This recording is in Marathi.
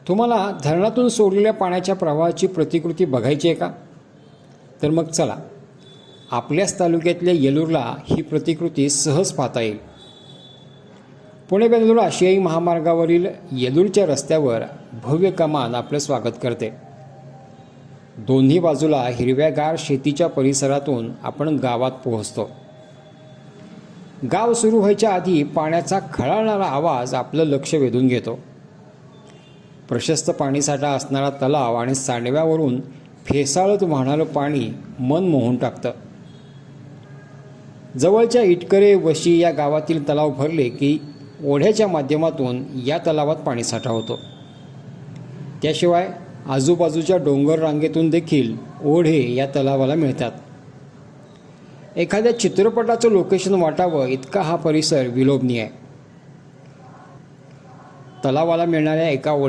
तुम्हाला धरणातून सोडलेल्या पाण्याच्या प्रवाहाची प्रतिकृती बघायची आहे का? तर मग चला, आपल्याच तालुक्यातल्या येलूरला ही प्रतिकृती सहज पाहता येईल. पुणे बेंगळूर आशियाई महामार्गावरील येलूरच्या रस्त्यावर भव्य कमान आपलं स्वागत करते. दोन्ही बाजूला हिरव्यागार शेतीच्या परिसरातून आपण गावात पोहोचतो. गाव सुरू व्हायच्या आधी पाण्याचा खळाळणारा आवाज आपलं लक्ष वेधून घेतो. प्रशस्त पाणीसाठा असणारा तलाव आणि सांडव्यावरून फेसाळत वाहणारं पाणी मन मोहून टाकतं. जवळच्या इटकरे वशी या गावातील तलाव भरले की ओढ्याच्या माध्यमातून या तलावात पाणीसाठा होतो. त्याशिवाय आजूबाजूच्या डोंगर रांगेतून देखील ओढे या तलावाला मिळतात. एखाद्या चित्रपटाचं लोकेशन वाटावं इतका हा परिसर विलोभनीय आहे. तलावाला मिळणाऱ्या एका